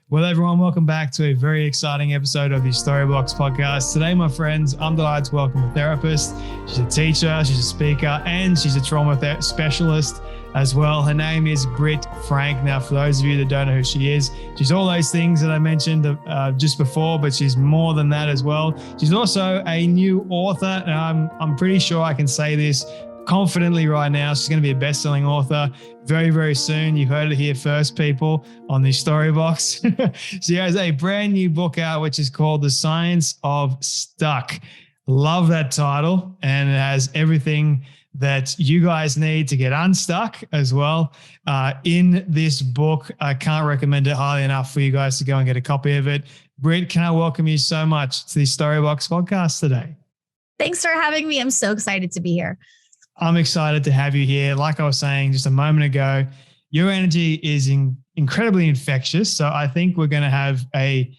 Well, everyone, welcome back to a very exciting episode of the Storybox podcast. Today, my friends, I'm delighted to welcome a therapist. She's a teacher, she's a speaker, and she's a trauma specialist as well. Her name is Britt Frank. Now, for those of you that don't know who she is, she's all those things that I mentioned just before, but she's more than that as well. She's also a new author, and I'm pretty sure I can say this confidently right now. She's going to be a best-selling author very, very soon. You heard it here first, people, on the Storybox. She has a brand new book out, which is called The Science of Stuck. Love that title, and it has everything that you guys need to get unstuck as well. In this book, I can't recommend it highly enough for you guys to go and get a copy of it. Britt, can I welcome you so much to the Storybox podcast today? Thanks for having me. I'm so excited to be here. I'm excited to have you here. Like I was saying just a moment ago, your energy is incredibly infectious. So I think we're going to have a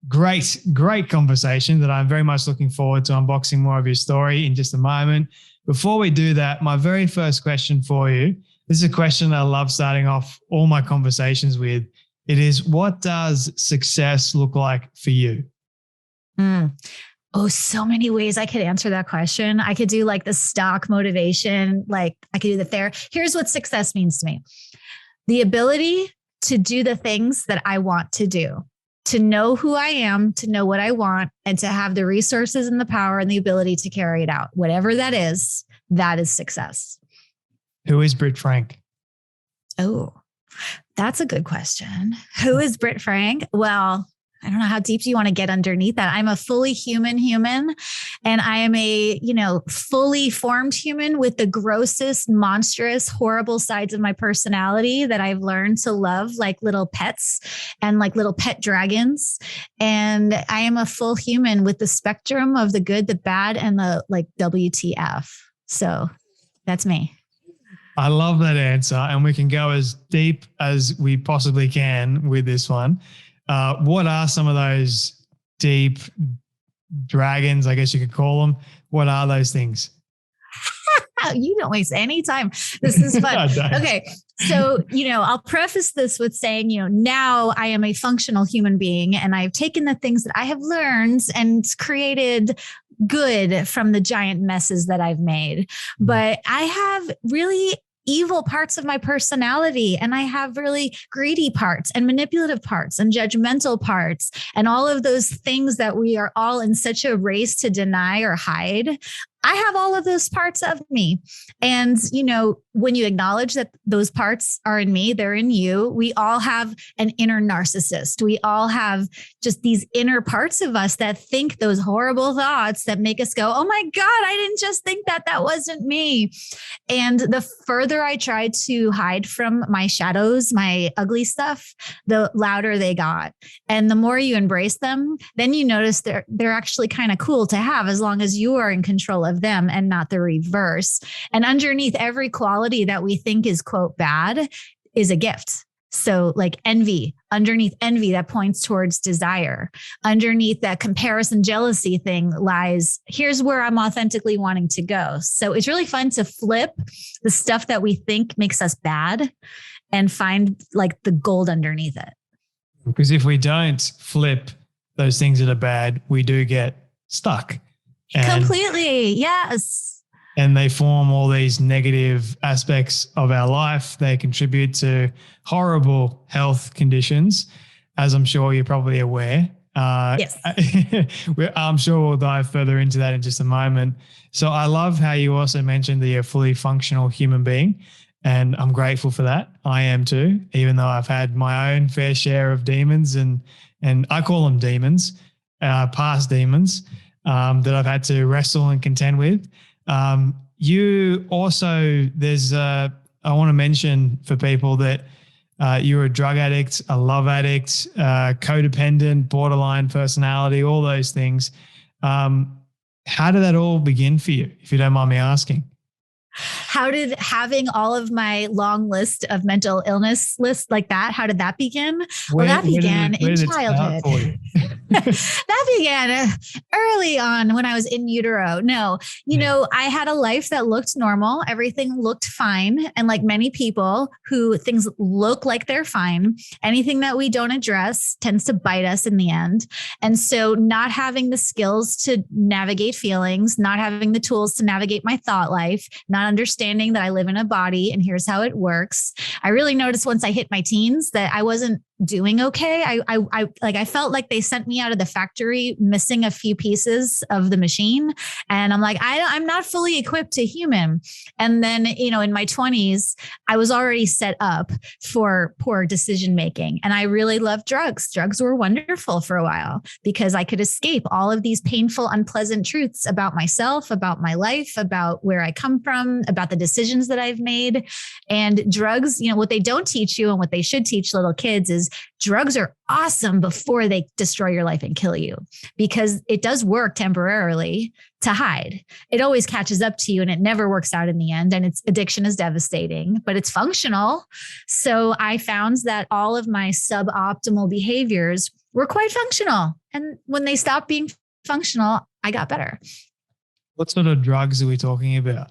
great conversation that I'm very much looking forward to unboxing more of your story in just a moment. Before we do that, my very first question for you, this is a question I love starting off all my conversations with. It is, what does success look like for you? Oh, so many ways I could answer that question. I could do like the stock motivation, like I could do the therapy. Here's what success means to me. The ability to do the things that I want to do, to know who I am, to know what I want, and to have the resources and the power and the ability to carry it out. Whatever that is success. Who is Britt Frank? Oh, that's a good question. Who is Britt Frank? Well, I don't know, how deep do you want to get underneath that? I'm a fully human, and I am a, fully formed human with the grossest, monstrous, horrible sides of my personality that I've learned to love, like little pets and like little pet dragons. And I am a full human with the spectrum of the good, the bad, and the like WTF. So that's me. I love that answer. And we can go as deep as we possibly can with this one. What are some of those deep dragons, I guess you could call them? What are those things? You don't waste any time. This is fun. Okay. So, I'll preface this with saying, now I am a functional human being, and I've taken the things that I have learned and created good from the giant messes that I've made. But I have really evil parts of my personality, and I have really greedy parts and manipulative parts and judgmental parts, and all of those things that we are all in such a race to deny or hide. I have all of those parts of me. And, when you acknowledge that those parts are in me, they're in you. We all have an inner narcissist. We all have just these inner parts of us that think those horrible thoughts that make us go, oh my God, I didn't just think that wasn't me. And the further I tried to hide from my shadows, my ugly stuff, the louder they got. And the more you embrace them, then you notice they're actually kind of cool to have, as long as you are in control of them and not the reverse. And underneath every quality that we think is, quote, bad is a gift. So like envy, underneath envy, that points towards desire. Underneath that comparison, jealousy thing lies, here's where I'm authentically wanting to go. So it's really fun to flip the stuff that we think makes us bad and find like the gold underneath it. Because if we don't flip those things that are bad, we do get stuck. Completely. Yes. And they form all these negative aspects of our life. They contribute to horrible health conditions, as I'm sure you're probably aware. Yes. I'm sure we'll dive further into that in just a moment. So I love how you also mentioned that you're a fully functional human being, and I'm grateful for that. I am too, even though I've had my own fair share of demons, and I call them demons, past demons that I've had to wrestle and contend with. You also, I want to mention for people that you're a drug addict, a love addict, codependent, borderline personality, all those things. How did that all begin for you, if you don't mind me asking? How did having all of my long list of mental illness lists like that, how did that begin? That began in childhood. That began early on when I was in utero. No, I had a life that looked normal. Everything looked fine. And like many people who things look like they're fine, anything that we don't address tends to bite us in the end. And so not having the skills to navigate feelings, not having the tools to navigate my thought life, not understanding that I live in a body and here's how it works. I really noticed once I hit my teens that I wasn't doing okay. I felt like they sent me out of the factory missing a few pieces of the machine. And I'm like, I'm not fully equipped to human. And then, in my 20s, I was already set up for poor decision making. And I really loved drugs. Drugs were wonderful for a while because I could escape all of these painful, unpleasant truths about myself, about my life, about where I come from, about the decisions that I've made. And drugs, what they don't teach you and what they should teach little kids is drugs are awesome before they destroy your life and kill you, because it does work temporarily to hide. It always catches up to you and it never works out in the end. And its addiction is devastating, but it's functional. So I found that all of my suboptimal behaviors were quite functional. And when they stopped being functional, I got better. What sort of drugs are we talking about?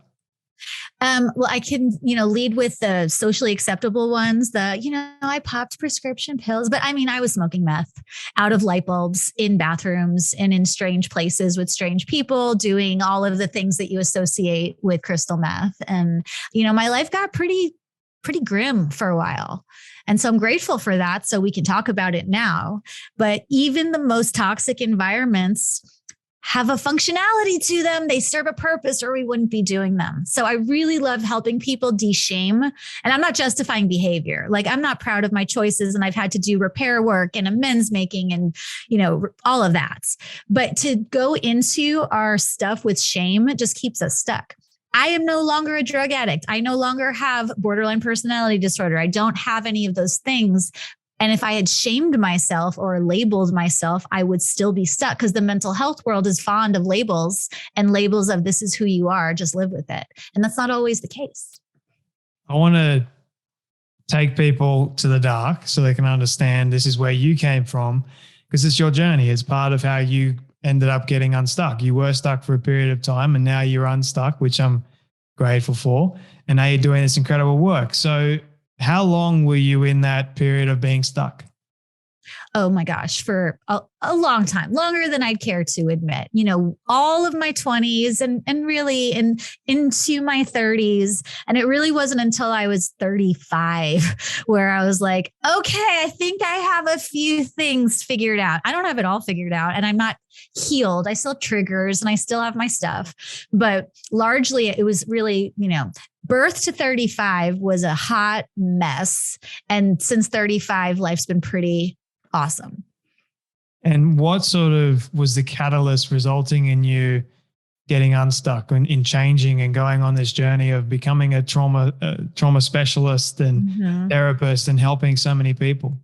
Well, I can, lead with the socially acceptable ones. I popped prescription pills, but I was smoking meth out of light bulbs in bathrooms and in strange places with strange people, doing all of the things that you associate with crystal meth. And, my life got pretty grim for a while. And so I'm grateful for that. So we can talk about it now. But even the most toxic environments have a functionality to them. They serve a purpose or we wouldn't be doing them. So I really love helping people de-shame. And I'm not justifying behavior. Like, I'm not proud of my choices and I've had to do repair work and amends making and, all of that. But to go into our stuff with shame just keeps us stuck. I am no longer a drug addict. I no longer have borderline personality disorder. I don't have any of those things. And if I had shamed myself or labeled myself, I would still be stuck, because the mental health world is fond of labels and labels of this is who you are, just live with it. And that's not always the case. I want to take people to the dark so they can understand this is where you came from, because it's your journey. It's part of how you ended up getting unstuck. You were stuck for a period of time and now you're unstuck, which I'm grateful for. And now you're doing this incredible work. So how long were you in that period of being stuck? Oh my gosh, for a long time, longer than I'd care to admit, all of my 20s and really into my 30s. And it really wasn't until I was 35 where I was like, okay, I think I have a few things figured out. I don't have it all figured out and I'm not healed. I still have triggers and I still have my stuff, but largely it was really, birth to 35 was a hot mess. And since 35, life's been pretty awesome. And what sort of was the catalyst resulting in you getting unstuck and in changing and going on this journey of becoming a trauma specialist and therapist and helping so many people?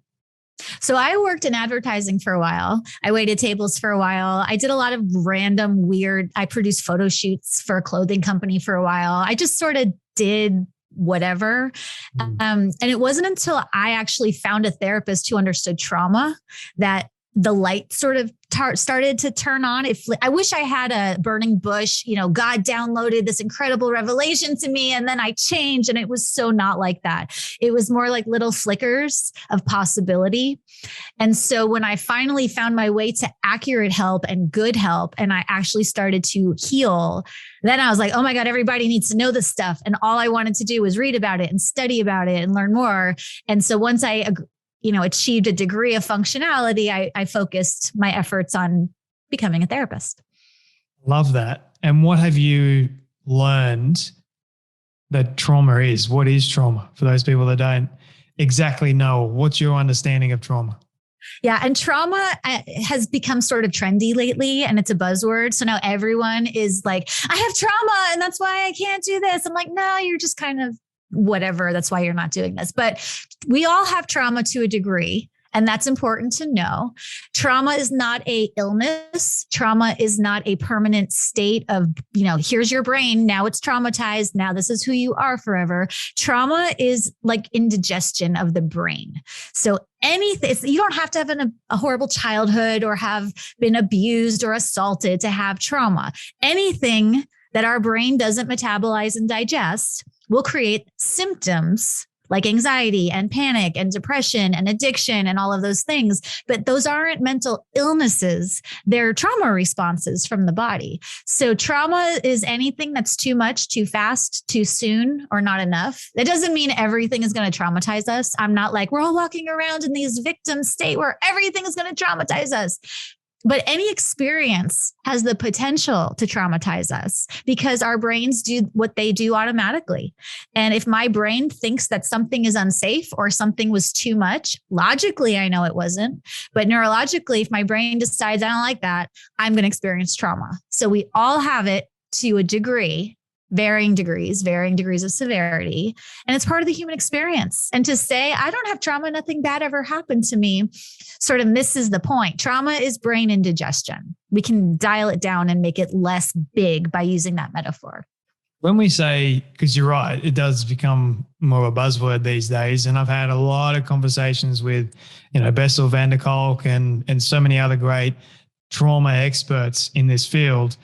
So I worked in advertising for a while. I waited tables for a while. I did a lot of random weird, I produced photo shoots for a clothing company for a while. I just sort of did whatever. And it wasn't until I actually found a therapist who understood trauma that the light sort of started to turn on. I wish I had a burning bush, God downloaded this incredible revelation to me and then I changed. And it was so not like that. It was more like little flickers of possibility. And so when I finally found my way to accurate help and good help, and I actually started to heal, then I was like, oh my God, everybody needs to know this stuff. And all I wanted to do was read about it and study about it and learn more. And so once I achieved a degree of functionality, I focused my efforts on becoming a therapist. Love that. And what have you learned that trauma is? What is trauma for those people that don't exactly know? What's your understanding of trauma? Yeah. And trauma has become sort of trendy lately and it's a buzzword. So now everyone is like, I have trauma and that's why I can't do this. I'm like, no, you're just kind of whatever. That's why you're not doing this. But we all have trauma to a degree. And that's important to know. Trauma is not a illness. Trauma is not a permanent state of, here's your brain. Now it's traumatized. Now this is who you are forever. Trauma is like indigestion of the brain. So anything, you don't have to have a horrible childhood or have been abused or assaulted to have trauma. Anything that our brain doesn't metabolize and digest will create symptoms like anxiety and panic and depression and addiction and all of those things. But those aren't mental illnesses. They're trauma responses from the body. So trauma is anything that's too much, too fast, too soon, or not enough. That doesn't mean everything is going to traumatize us. I'm not like, we're all walking around in these victim state where everything is going to traumatize us. But any experience has the potential to traumatize us because our brains do what they do automatically. And if my brain thinks that something is unsafe or something was too much, logically, I know it wasn't. But neurologically, if my brain decides I don't like that, I'm going to experience trauma. So we all have it to a degree. Varying degrees of severity. And it's part of the human experience. And to say, I don't have trauma, nothing bad ever happened to me, sort of misses the point. Trauma is brain indigestion. We can dial it down and make it less big by using that metaphor. When we say, because you're right, it does become more of a buzzword these days. And I've had a lot of conversations with, Bessel van der Kolk and so many other great trauma experts in this field.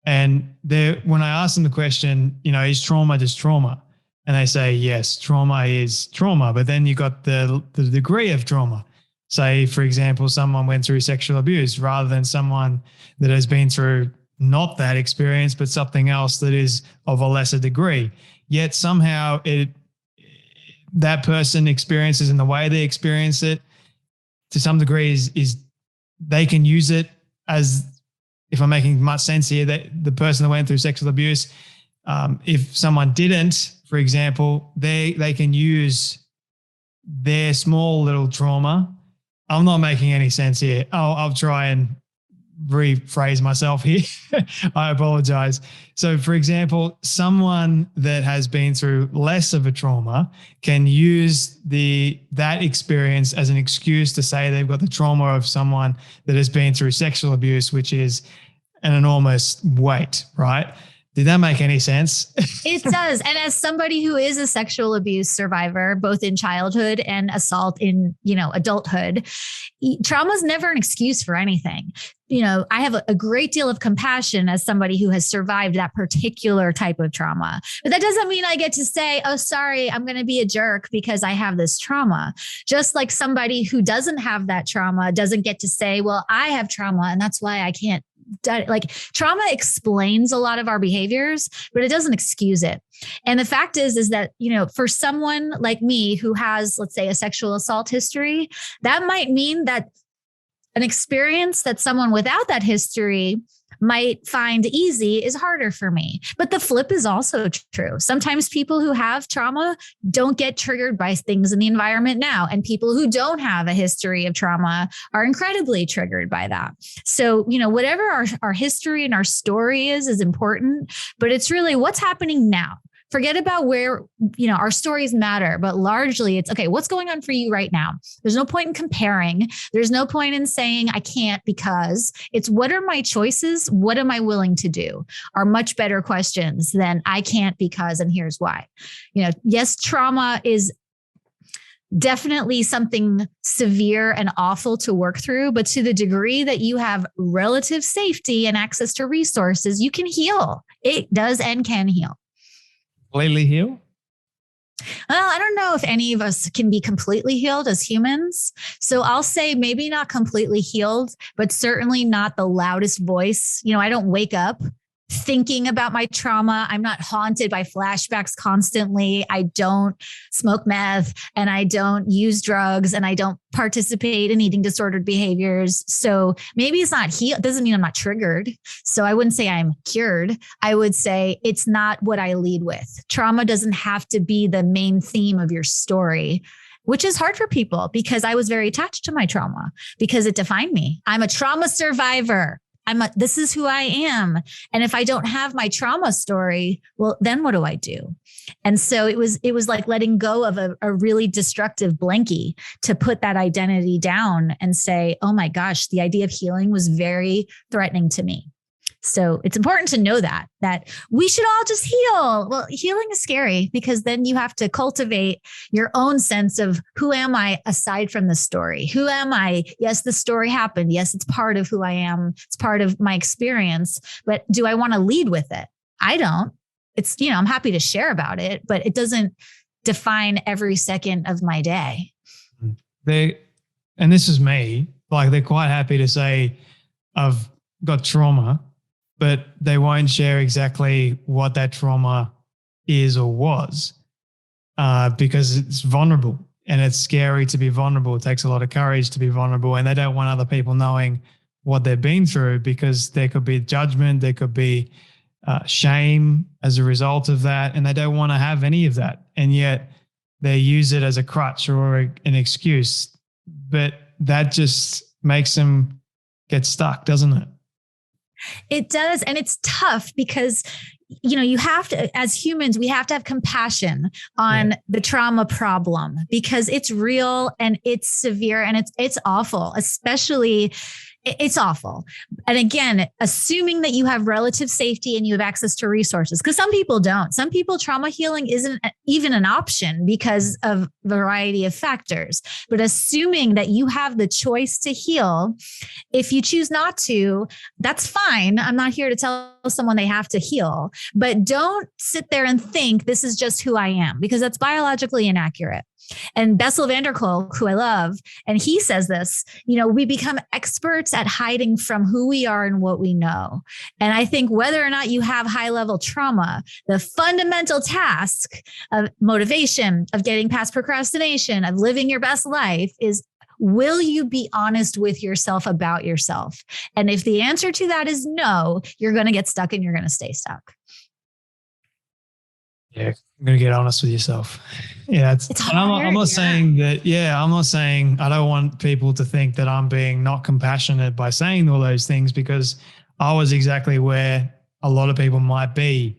And when I ask them the question, is trauma just trauma? And they say, yes, trauma is trauma. But then you got the degree of trauma. Say, for example, someone went through sexual abuse rather than someone that has been through not that experience, but something else that is of a lesser degree. Yet somehow that person experiences in the way they experience it to some degree is they can use it as, if I'm making much sense here, that the person that went through sexual abuse, if someone didn't, for example, they can use their small little trauma. I'm not making any sense here. I'll try and rephrase myself here. I apologize. So, for example, someone that has been through less of a trauma can use that experience as an excuse to say they've got the trauma of someone that has been through sexual abuse, which is an enormous weight, right? Did that make any sense? It does. And as somebody who is a sexual abuse survivor, both in childhood and assault in, adulthood, trauma is never an excuse for anything. I have a great deal of compassion as somebody who has survived that particular type of trauma. But that doesn't mean I get to say, oh, sorry, I'm going to be a jerk because I have this trauma. Just like somebody who doesn't have that trauma doesn't get to say, well, I have trauma and that's why I can't. Like trauma explains a lot of our behaviors, but it doesn't excuse it. And the fact is that, for someone like me who has, let's say, a sexual assault history, that might mean that an experience that someone without that history might find easy is harder for me. But the flip is also true. Sometimes people who have trauma don't get triggered by things in the environment now. And people who don't have a history of trauma are incredibly triggered by that. So, whatever our history and our story is important, but it's really what's happening now. Forget about where, our stories matter, but largely it's, okay, what's going on for you right now? There's no point in comparing. There's no point in saying I can't because. It's what are my choices? What am I willing to do? Are much better questions than I can't because, and here's why. Yes, trauma is definitely something severe and awful to work through, but to the degree that you have relative safety and access to resources, you can heal. It does and can heal. Completely heal? Well, I don't know if any of us can be completely healed as humans. So I'll say maybe not completely healed, but certainly not the loudest voice. I don't wake up thinking about my trauma. I'm not haunted by flashbacks constantly. I don't smoke meth and I don't use drugs and I don't participate in eating disordered behaviors. So maybe it's not healed. Doesn't mean I'm not triggered. So I wouldn't say I'm cured. I would say it's not what I lead with. Trauma doesn't have to be the main theme of your story, which is hard for people because I was very attached to my trauma because it defined me. I'm a trauma survivor. this is who I am. And if I don't have my trauma story, well, then what do I do? And so it was like letting go of a really destructive blankie to put that identity down and say, oh my gosh, the idea of healing was very threatening to me. So it's important to know that we should all just heal. Well, healing is scary because then you have to cultivate your own sense of who am I aside from the story? Who am I? Yes, the story happened. Yes, it's part of who I am. It's part of my experience, but do I want to lead with it? I don't. It's, I'm happy to share about it, but it doesn't define every second of my day. And this is me, like they're quite happy to say I've got trauma, but they won't share exactly what that trauma is or was because it's vulnerable and it's scary to be vulnerable. It takes a lot of courage to be vulnerable, and they don't want other people knowing what they've been through because there could be judgment, there could be shame as a result of that, and they don't want to have any of that. And yet they use it as a crutch or an excuse, but that just makes them get stuck, doesn't it? It does. And it's tough because, you have to, as humans, we have to have compassion on the trauma problem because it's real and it's severe and it's awful, especially it's awful. And again, assuming that you have relative safety and you have access to resources, because some people don't. Some people, trauma healing isn't even an option because of a variety of factors. But assuming that you have the choice to heal, if you choose not to, that's fine. I'm not here to tell someone they have to heal, but don't sit there and think this is just who I am, because that's biologically inaccurate. And Bessel van der Kolk, who I love, and he says this, we become experts at hiding from who we are and what we know. And I think whether or not you have high level trauma, the fundamental task of motivation, of getting past procrastination, of living your best life is, will you be honest with yourself about yourself? And if the answer to that is no, you're going to get stuck and you're going to stay stuck. Yeah, I'm going to get honest with yourself. Yeah, it's hard, I'm not saying that, I'm not saying I don't want people to think that I'm being not compassionate by saying all those things, because I was exactly where a lot of people might be.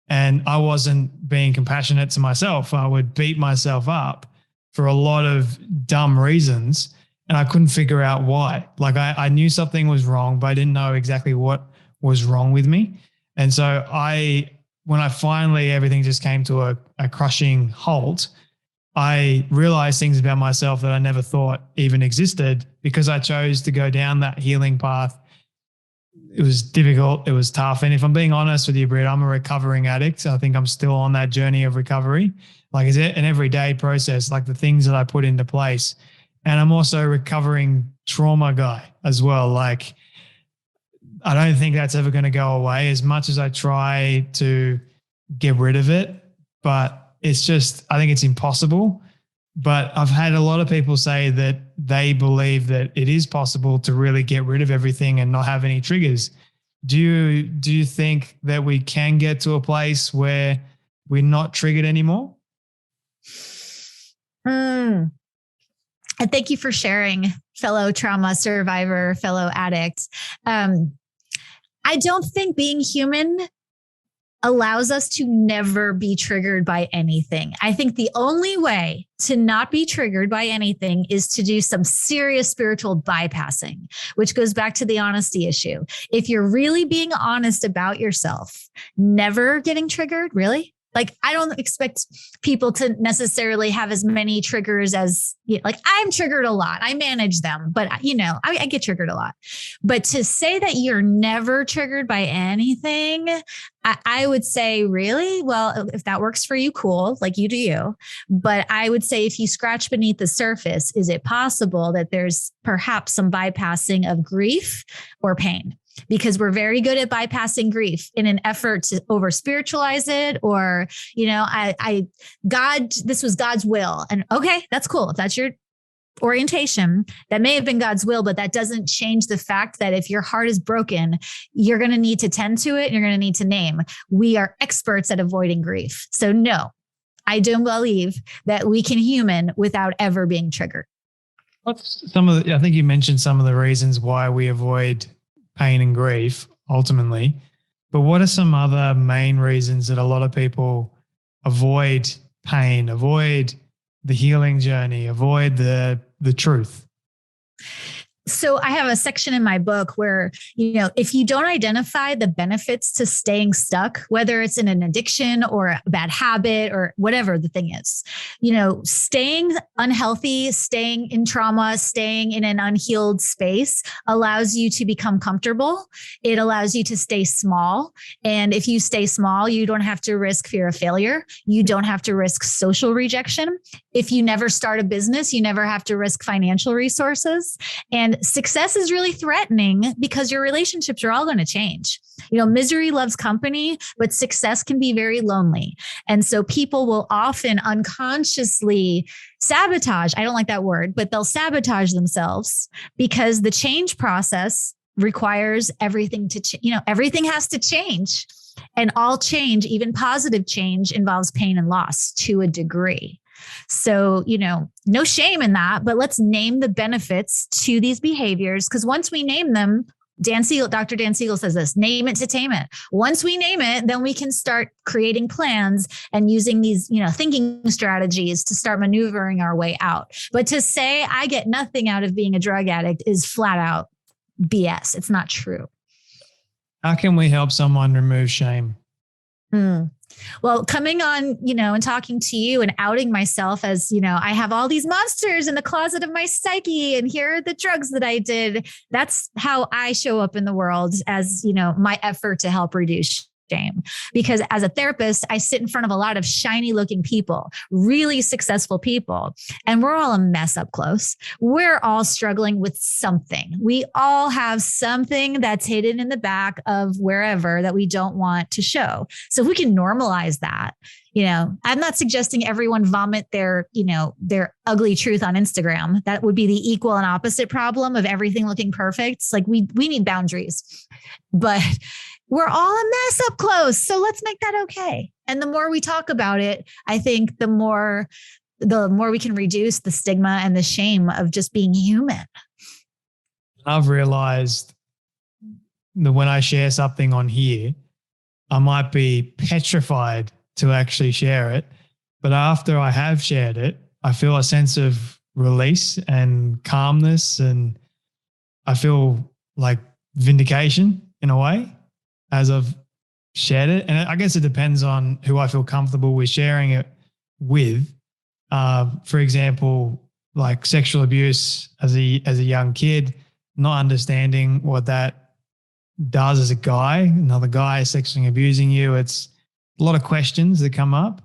And I wasn't being compassionate to myself. I would beat myself up for a lot of dumb reasons, and I couldn't figure out why. Like I knew something was wrong, but I didn't know exactly what was wrong with me. And so when I finally, everything just came to a crushing halt, I realized things about myself that I never thought even existed because I chose to go down that healing path. It was difficult. It was tough. And if I'm being honest with you, Britt, I'm a recovering addict. I think I'm still on that journey of recovery. Like, it's an everyday process, like the things that I put into place. And I'm also a recovering trauma guy as well. Like, I don't think that's ever going to go away as much as I try to get rid of it. But it's just, I think it's impossible. But I've had a lot of people say that they believe that it is possible to really get rid of everything and not have any triggers. Do you think that we can get to a place where we're not triggered anymore? And thank you for sharing, fellow trauma survivor, fellow addict. I don't think being human allows us to never be triggered by anything. I think the only way to not be triggered by anything is to do some serious spiritual bypassing, which goes back to the honesty issue. If you're really being honest about yourself, never getting triggered, really? Like, I don't expect people to necessarily have as many triggers as, like, I'm triggered a lot. I manage them, but I get triggered a lot. But to say that you're never triggered by anything, I would say, really? Well, if that works for you, cool, like you do you. But I would say if you scratch beneath the surface, is it possible that there's perhaps some bypassing of grief or pain? Because we're very good at bypassing grief in an effort to over spiritualize it, or, this was God's will. And okay, that's cool. If that's your orientation, that may have been God's will, but that doesn't change the fact that if your heart is broken, you're going to need to tend to it. And you're going to need to name. We are experts at avoiding grief. So no, I don't believe that we can human without ever being triggered. What's I think you mentioned some of the reasons why we avoid pain and grief ultimately. But what are some other main reasons that a lot of people avoid pain, avoid the healing journey, avoid the truth? So I have a section in my book where, if you don't identify the benefits to staying stuck, whether it's in an addiction or a bad habit or whatever the thing is, staying unhealthy, staying in trauma, staying in an unhealed space allows you to become comfortable. It allows you to stay small. And if you stay small, you don't have to risk fear of failure. You don't have to risk social rejection. If you never start a business, you never have to risk financial resources. And success is really threatening because your relationships are all going to change. Misery loves company, but success can be very lonely. And so people will often unconsciously sabotage. I don't like that word, but they'll sabotage themselves because the change process requires everything to, everything has to change. And all change, even positive change, involves pain and loss to a degree. So, no shame in that, but let's name the benefits to these behaviors. Because once we name them, Dr. Dan Siegel says this, name it to tame it. Once we name it, then we can start creating plans and using these, thinking strategies to start maneuvering our way out. But to say I get nothing out of being a drug addict is flat out BS. It's not true. How can we help someone remove shame? Well, coming on, and talking to you and outing myself as, I have all these monsters in the closet of my psyche and here are the drugs that I did. That's how I show up in the world as, my effort to help reduce shame. Because as a therapist, I sit in front of a lot of shiny looking people, really successful people, and we're all a mess up close. We're all struggling with something. We all have something that's hidden in the back of wherever that we don't want to show. So if we can normalize that, I'm not suggesting everyone vomit their ugly truth on Instagram. That would be the equal and opposite problem of everything looking perfect. It's like we need boundaries, but we're all a mess up close. So let's make that okay. And the more we talk about it, I think the more we can reduce the stigma and the shame of just being human. I've realized that when I share something on here, I might be petrified to actually share it. But after I have shared it, I feel a sense of release and calmness, and I feel like vindication in a way as I've shared it. And I guess it depends on who I feel comfortable with sharing it with. For example, like sexual abuse as a young kid, not understanding what that does as a guy, another guy sexually abusing you. It's a lot of questions that come up.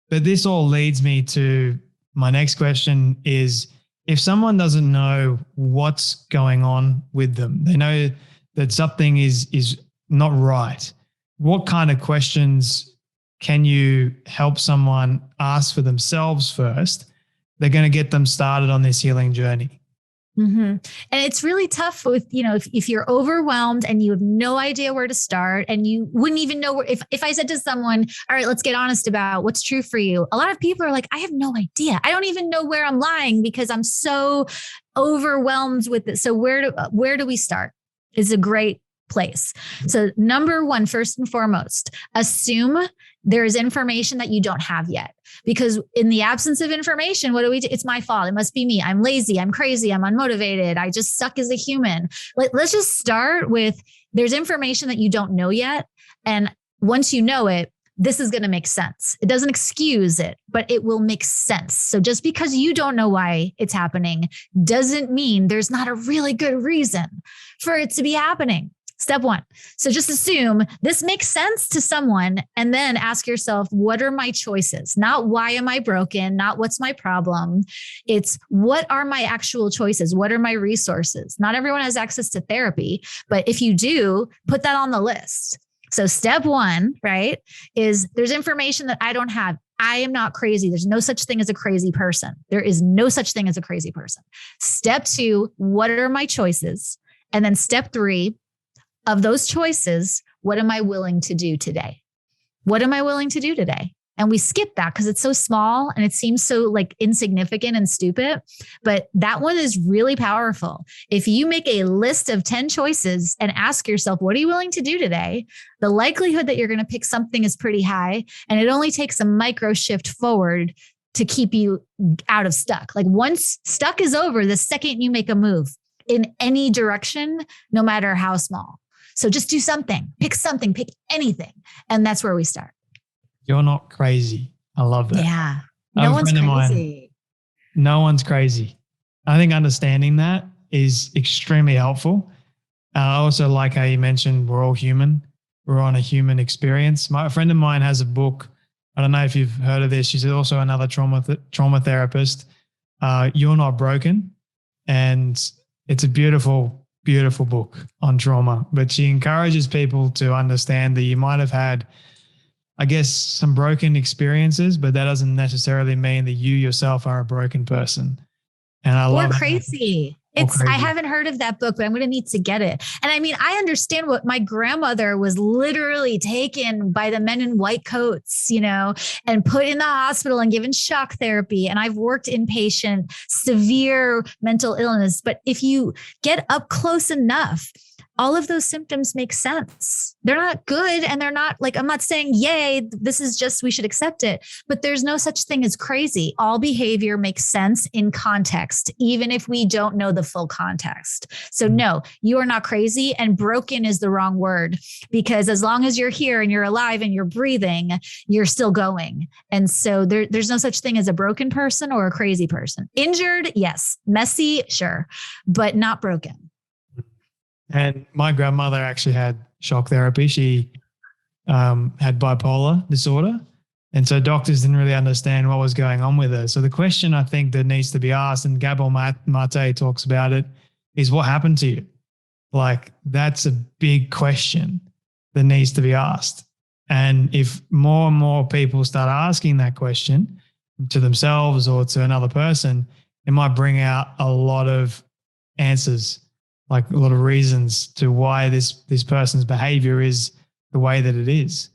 But this all leads me to my next question is, if someone doesn't know what's going on with them, they know that something is not right, what kind of questions can you help someone ask for themselves first? They're going to get them started on this healing journey. Mm-hmm. And it's really tough with, if you're overwhelmed and you have no idea where to start and you wouldn't even know where, if I said to someone, all right, let's get honest about what's true for you. A lot of people are like, I have no idea. I don't even know where I'm lying because I'm so overwhelmed with it. So where do we start? Is a great place. So number one, first and foremost, assume there is information that you don't have yet. Because in the absence of information, what do we do? It's my fault. It must be me. I'm lazy. I'm crazy. I'm unmotivated. I just suck as a human. Let's just start with there's information that you don't know yet. And once you know it, this is going to make sense. It doesn't excuse it, but it will make sense. So just because you don't know why it's happening doesn't mean there's not a really good reason for it to be happening. Step one. So just assume this makes sense to someone and then ask yourself, what are my choices? Not why am I broken? Not what's my problem? It's what are my actual choices? What are my resources? Not everyone has access to therapy, but if you do, put that on the list. So step one, right, is there's information that I don't have. I am not crazy. There's no such thing as a crazy person. There is no such thing as a crazy person. Step two, what are my choices? And then step three, of those choices, what am I willing to do today? What am I willing to do today? And we skip that because it's so small and it seems so like insignificant and stupid. But that one is really powerful. If you make a list of 10 choices and ask yourself, what are you willing to do today? The likelihood that you're going to pick something is pretty high. And it only takes a micro shift forward to keep you out of stuck. Like once stuck is over, the second you make a move in any direction, no matter how small. So just do something, pick anything. And that's where we start. You're not crazy. I love that. Yeah. No one's crazy. No one's crazy. I think understanding that is extremely helpful. I also like how you mentioned we're all human. We're on a human experience. A friend of mine has a book. I don't know if you've heard of this. She's also another trauma therapist. You're Not Broken. And it's a beautiful, beautiful book on trauma. But she encourages people to understand that you might have had, I guess, some broken experiences, but that doesn't necessarily mean that you yourself are a broken person. And I love crazy. I haven't heard of that book, but I'm going to need to get it. And I mean, I understand what my grandmother was literally taken by the men in white coats, and put in the hospital and given shock therapy. And I've worked inpatient, severe mental illness. But if you get up close enough, all of those symptoms make sense. They're not good. And they're not like, I'm not saying, yay, this is just, we should accept it, but there's no such thing as crazy. All behavior makes sense in context, even if we don't know the full context. So no, you are not crazy, and broken is the wrong word, because as long as you're here and you're alive and you're breathing, you're still going. And so there's no such thing as a broken person or a crazy person. Injured, yes. Messy, sure, but not broken. And my grandmother actually had shock therapy. She had bipolar disorder. And so doctors didn't really understand what was going on with her. So the question I think that needs to be asked, and Gabor Mate talks about it, is what happened to you? Like, that's a big question that needs to be asked. And if more and more people start asking that question to themselves or to another person, it might bring out a lot of answers, like a lot of reasons to why this person's behavior is the way that it is.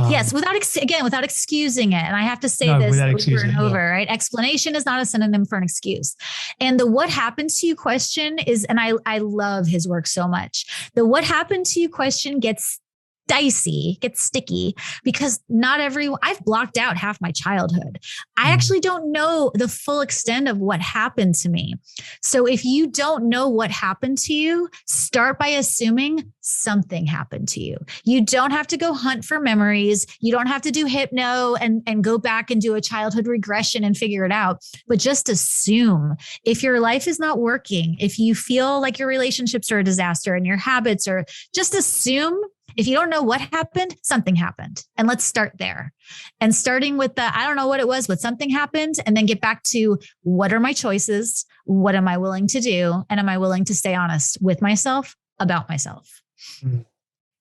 Yes, without excusing it. And I have to say this over and over, right? Explanation is not a synonym for an excuse. And the what happened to you question is, and I love his work so much. The what happened to you question gets dicey, gets sticky, because not everyone, I've blocked out half my childhood. I actually don't know the full extent of what happened to me. So if you don't know what happened to you, start by assuming something happened to you. You don't have to go hunt for memories. You don't have to do hypno and go back and do a childhood regression and figure it out, but just assume. If your life is not working, if you feel like your relationships are a disaster and your habits are, just assume. If you don't know what happened, something happened. And let's start there. And starting with I don't know what it was, but something happened. And then get back to, what are my choices? What am I willing to do? And am I willing to stay honest with myself about myself?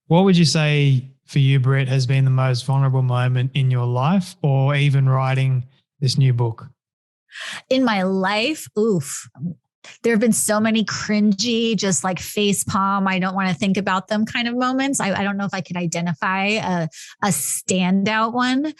What would you say for you, Britt, has been the most vulnerable moment in your life, or even writing this new book? In my life, there have been so many cringy, just like face palm, I don't want to think about them kind of moments. I don't know if I could identify a standout one.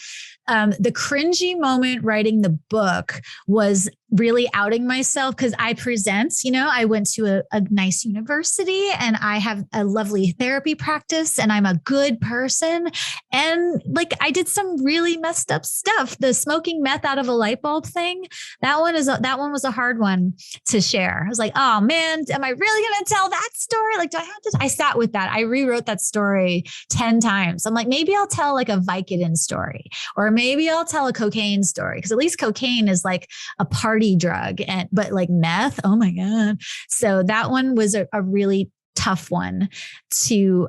The cringy moment writing the book was really outing myself, because I present, I went to a nice university and I have a lovely therapy practice and I'm a good person. And like, I did some really messed up stuff. The smoking meth out of a light bulb thing, that one was a hard one to share. I was like, oh man, am I really going to tell that story? Like, do I have to? I sat with that. I rewrote that story 10 times. I'm like, maybe I'll tell like a Vicodin story, or maybe I'll tell a cocaine story, because at least cocaine is like a party drug, but like meth, oh my God. So that one was a really tough one to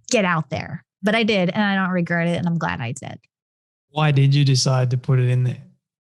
get out there, but I did, and I don't regret it. And I'm glad I did. Why did you decide to put it in there?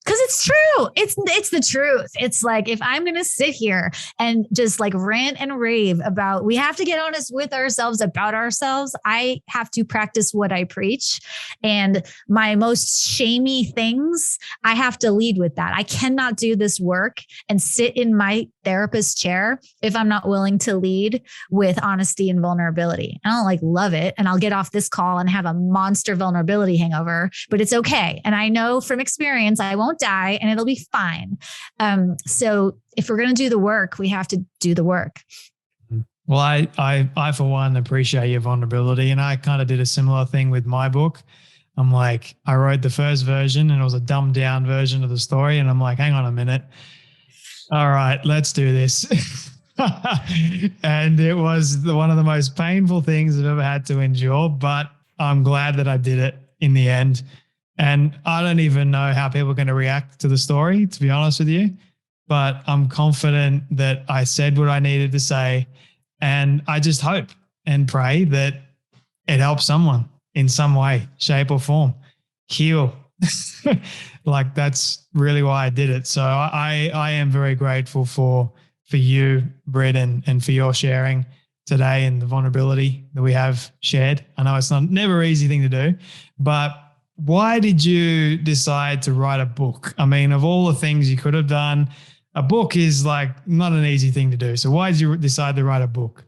Because it's true. It's the truth. It's like, if I'm going to sit here and just like rant and rave about, we have to get honest with ourselves about ourselves, I have to practice what I preach. And my most shamey things, I have to lead with that. I cannot do this work and sit in my therapist chair if I'm not willing to lead with honesty and vulnerability. I don't like love it. And I'll get off this call and have a monster vulnerability hangover, but it's okay. And I know from experience, I won't die and it'll be fine. So if we're going to do the work, we have to do the work. Well, I for one appreciate your vulnerability, and I kind of did a similar thing with my book. I'm like, I wrote the first version and it was a dumbed down version of the story. And I'm like, hang on a minute. All right, let's do this. And it was one of the most painful things I've ever had to endure, but I'm glad that I did it in the end. And I don't even know how people are going to react to the story, to be honest with you, but I'm confident that I said what I needed to say. And I just hope and pray that it helps someone in some way, shape or form, heal. Like that's really why I did it. So I am very grateful for you, Britt, and for your sharing today and the vulnerability that we have shared. I know it's never an easy thing to do, but why did you decide to write a book? I mean, of all the things you could have done, a book is like not an easy thing to do. So why did you decide to write a book?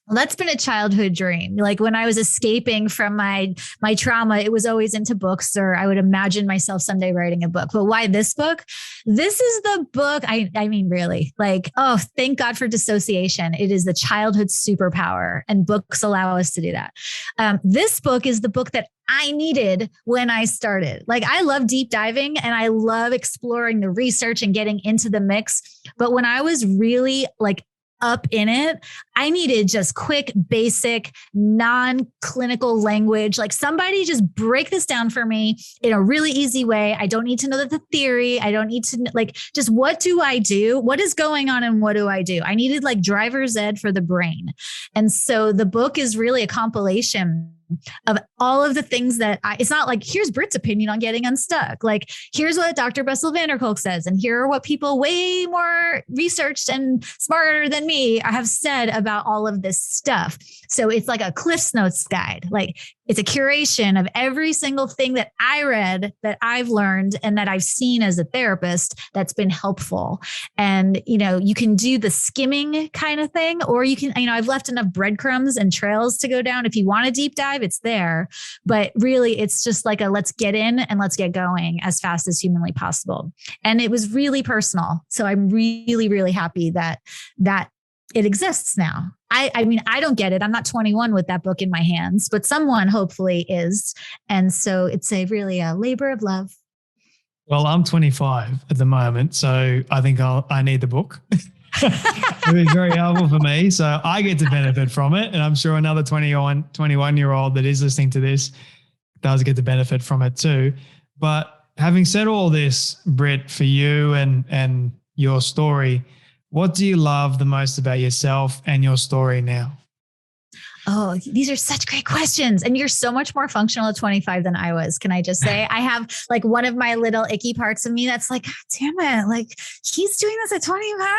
Well, that's been a childhood dream. Like when I was escaping from my trauma, it was always into books, or I would imagine myself someday writing a book. But why this book? This is the book. I mean, really, like, oh, thank God for dissociation. It is the childhood superpower, and books allow us to do that. This book is the book that I needed when I started. Like I love deep diving and I love exploring the research and getting into the mix. But when I was really like up in it, I needed just quick, basic, non-clinical language. Like somebody just break this down for me in a really easy way. I don't need to know the theory. I don't need to like, just what do I do? What is going on and what do I do? I needed like driver's ed for the brain. And so the book is really a compilation of all of the things that it's not like, here's Britt's opinion on getting unstuck. Like, here's what Dr. Bessel van der Kolk says. And here are what people way more researched and smarter than me have said about all of this stuff. So it's like a Cliff's Notes guide. Like it's a curation of every single thing that I read, that I've learned, and that I've seen as a therapist that's been helpful. And, you know, you can do the skimming kind of thing, or you can, you know, I've left enough breadcrumbs and trails to go down. If you want a deep dive, it's there. But really, it's just like a let's get in and let's get going as fast as humanly possible. And it was really personal. So I'm really, really happy that it exists now. I mean, I don't get it. I'm not 21 with that book in my hands, but someone hopefully is. And so it's really a labor of love. Well, I'm 25 at the moment, so I think I need the book. It was very helpful for me. So I get to benefit from it. And I'm sure another 21-year-old that is listening to this does get to benefit from it too. But having said all this, Britt, for you and your story, what do you love the most about yourself and your story now? Oh, these are such great questions. And you're so much more functional at 25 than I was. Can I just say, I have like one of my little icky parts of me that's like, God damn it. Like he's doing this at 25. Like,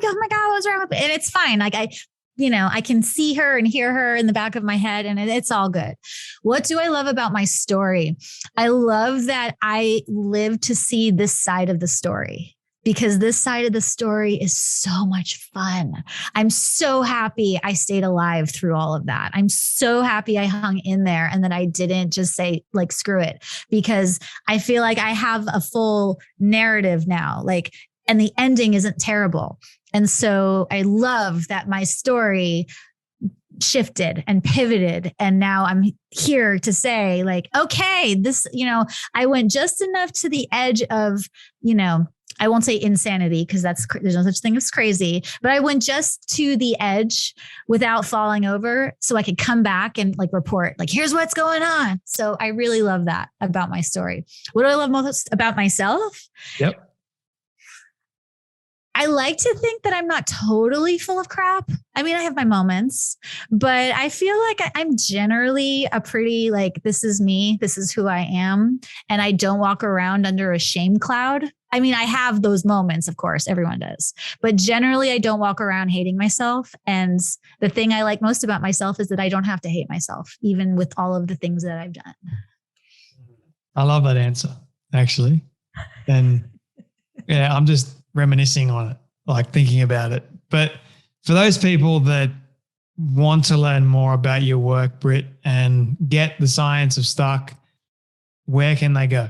oh my God, what's wrong with it? And it's fine. Like I can see her and hear her in the back of my head and it's all good. What do I love about my story? I love that I live to see this side of the story, because this side of the story is so much fun. I'm so happy I stayed alive through all of that. I'm so happy I hung in there and that I didn't just say like, screw it, because I feel like I have a full narrative now, like, and the ending isn't terrible. And so I love that my story shifted and pivoted. And now I'm here to say like, okay, this, I went just enough to the edge of, I won't say insanity because there's no such thing as crazy, but I went just to the edge without falling over so I could come back and like report, like, here's what's going on. So I really love that about my story. What do I love most about myself? Yep. I like to think that I'm not totally full of crap. I mean, I have my moments, but I feel like I'm generally a pretty like, this is me, this is who I am. And I don't walk around under a shame cloud. I mean, I have those moments, of course, everyone does, but generally I don't walk around hating myself. And the thing I like most about myself is that I don't have to hate myself, even with all of the things that I've done. I love that answer, actually. And yeah, I'm just reminiscing on it. like thinking about it. But for those people that want to learn more about your work, Britt, and get the science of Stuck, where can they go?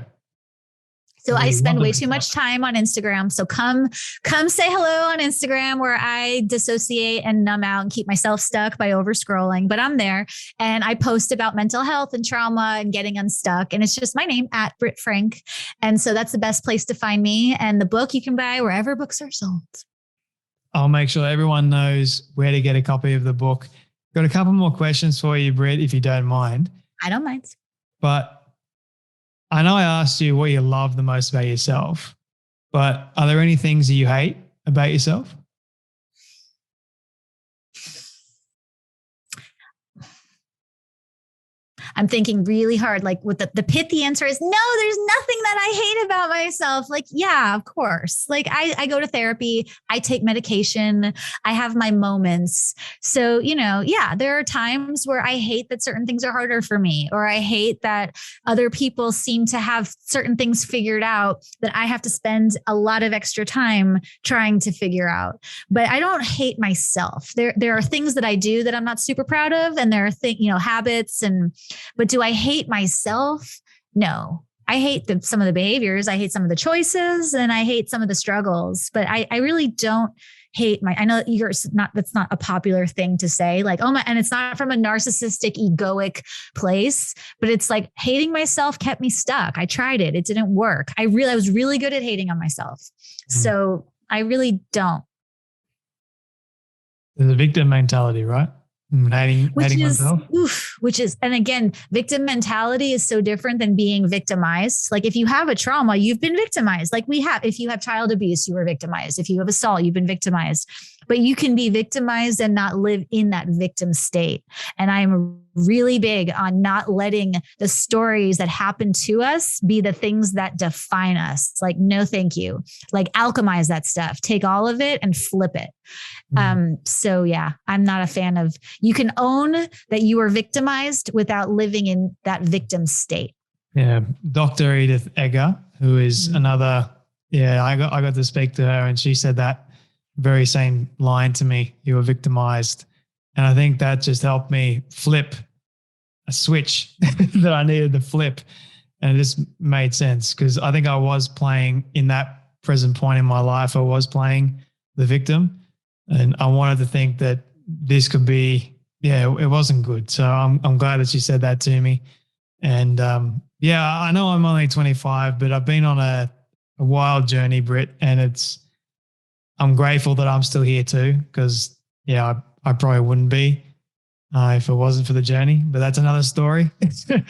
So I spend way too much time on Instagram. So come say hello on Instagram, where I dissociate and numb out and keep myself stuck by over scrolling. But I'm there and I post about mental health and trauma and getting unstuck. And it's just my name, @Britt Frank. And so that's the best place to find me. And the book you can buy wherever books are sold. I'll make sure everyone knows where to get a copy of the book. Got a couple more questions for you, Britt, if you don't mind. I don't mind. But I know I asked you what you love the most about yourself, but are there any things that you hate about yourself? I'm thinking really hard, like with the pithy answer is no, there's nothing that I hate about myself. Like, yeah, of course. Like I go to therapy, I take medication, I have my moments. So, yeah, there are times where I hate that certain things are harder for me, or I hate that other people seem to have certain things figured out that I have to spend a lot of extra time trying to figure out. But I don't hate myself. There are things that I do that I'm not super proud of, and there are habits but do I hate myself? No, I hate some of the behaviors. I hate some of the choices, and I hate some of the struggles, but I really don't hate I know that's not a popular thing to say, like, oh my, and it's not from a narcissistic, egoic place, but it's like hating myself kept me stuck. I tried it. It didn't work. I was really good at hating on myself. So I really don't. There's a victim mentality, right? Hating myself. And again, victim mentality is so different than being victimized. Like if you have a trauma, you've been victimized. Like if you have child abuse, you were victimized. If you have assault, you've been victimized. But you can be victimized and not live in that victim state. And I'm really big on not letting the stories that happen to us be the things that define us. Like, no, thank you. Like alchemize that stuff, take all of it and flip it. So yeah, I'm not a fan of, you can own that you were victimized without living in that victim state. Yeah. Dr. Edith Eger, who is another, I got to speak to her, and she said that very same line to me. You were victimized. And I think that just helped me flip a switch that I needed to flip. And it just made sense, because I think I was playing in that present point in my life. I was playing the victim, and I wanted to think that this could be, it wasn't good. So I'm glad that she said that to me. And I know I'm only 25, but I've been on a wild journey, Britt, and I'm grateful that I'm still here too, because I probably wouldn't be if it wasn't for the journey, but that's another story.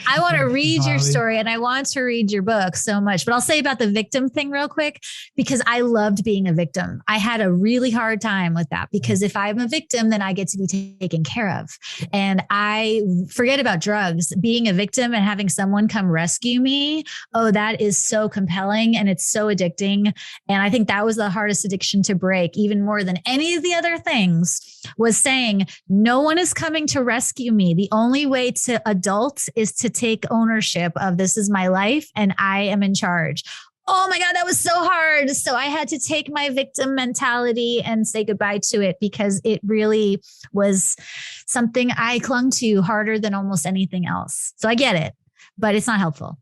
I want to read your story, and I want to read your book so much, but I'll say about the victim thing real quick, because I loved being a victim. I had a really hard time with that, because if I'm a victim, then I get to be taken care of. And I forget about drugs, being a victim and having someone come rescue me. Oh, that is so compelling, and it's so addicting. And I think that was the hardest addiction to break, even more than any of the other things, was saying, no one is coming to rescue me. The only way to adult is to take ownership of, this is my life and I am in charge. Oh my God, that was so hard. So I had to take my victim mentality and say goodbye to it, because it really was something I clung to harder than almost anything else. So I get it, but it's not helpful.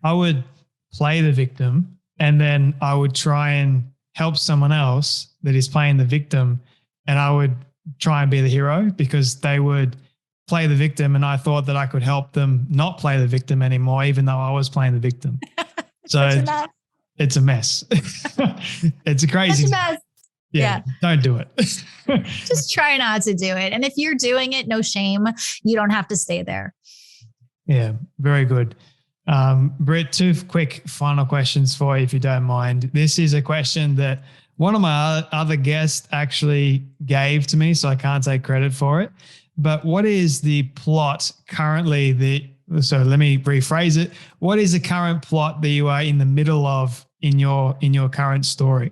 I would play the victim, and then I would try and help someone else that is playing the victim, and I would try and be the hero, because they would play the victim, and I thought that I could help them not play the victim anymore, even though I was playing the victim. So it's a mess. It's a crazy mess. Yeah. Don't do it. Just try not to do it. And if you're doing it, no shame. You don't have to stay there. Yeah, very good. Britt, 2 quick final questions for you, if you don't mind. This is a question that one of my other guests actually gave to me, so I can't take credit for it. But what is the plot currently? So let me rephrase it. What is the current plot that you are in the middle of in your current story?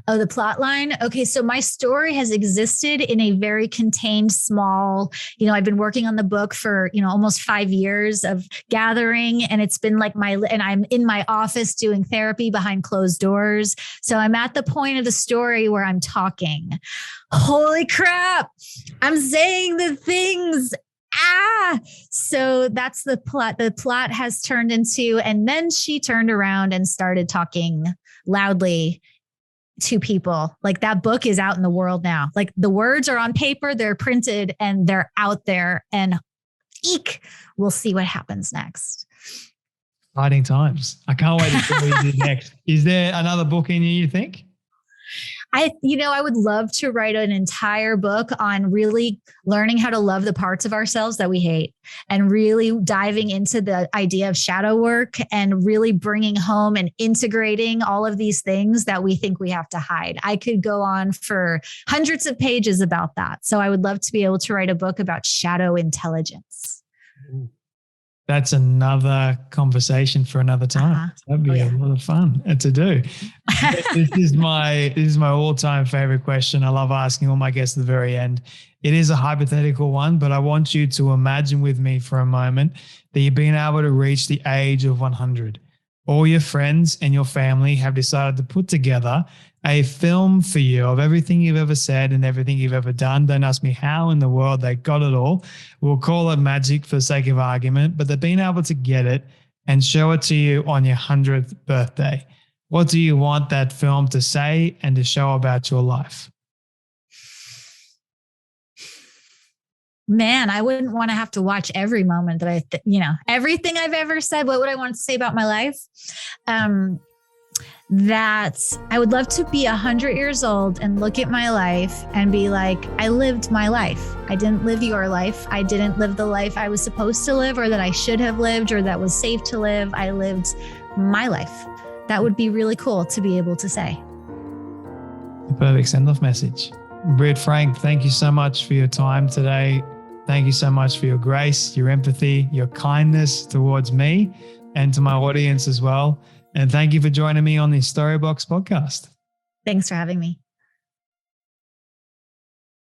Oh, the plot line. Okay. So my story has existed in a very contained, small, I've been working on the book for, almost 5 years of gathering. And it's been like and I'm in my office doing therapy behind closed doors. So I'm at the point of the story where I'm talking. Holy crap. I'm saying the things. So that's the plot. The plot has turned into, and then she turned around and started talking loudly to people. Like that book is out in the world now. Like the words are on paper, they're printed, and they're out there. And we'll see what happens next. Exciting times. I can't wait to see what you do next. Is there another book in you think? I would love to write an entire book on really learning how to love the parts of ourselves that we hate, and really diving into the idea of shadow work and really bringing home and integrating all of these things that we think we have to hide. I could go on for hundreds of pages about that. So I would love to be able to write a book about shadow intelligence. That's another conversation for another time. That'd be a lot of fun to do. This is my all-time favorite question. I love asking all my guests at the very end. It is a hypothetical one, but I want you to imagine with me for a moment that you've been able to reach the age of 100. All your friends and your family have decided to put together a film for you of everything you've ever said and everything you've ever done. Don't ask me how in the world they got it all. We'll call it magic for the sake of argument, but they've been able to get it and show it to you on your 100th birthday. What do you want that film to say and to show about your life? Man, I wouldn't want to have to watch every moment that everything I've ever said. What would I want to say about my life? That I would love to be 100 years old and look at my life and be like, I lived my life. I didn't live your life. I didn't live the life I was supposed to live, or that I should have lived, or that was safe to live. I lived my life. That would be really cool to be able to say. The perfect send-off message. Britt Frank, thank you so much for your time today. Thank you so much for your grace, your empathy, your kindness towards me and to my audience as well. And thank you for joining me on the Storybox podcast. Thanks for having me.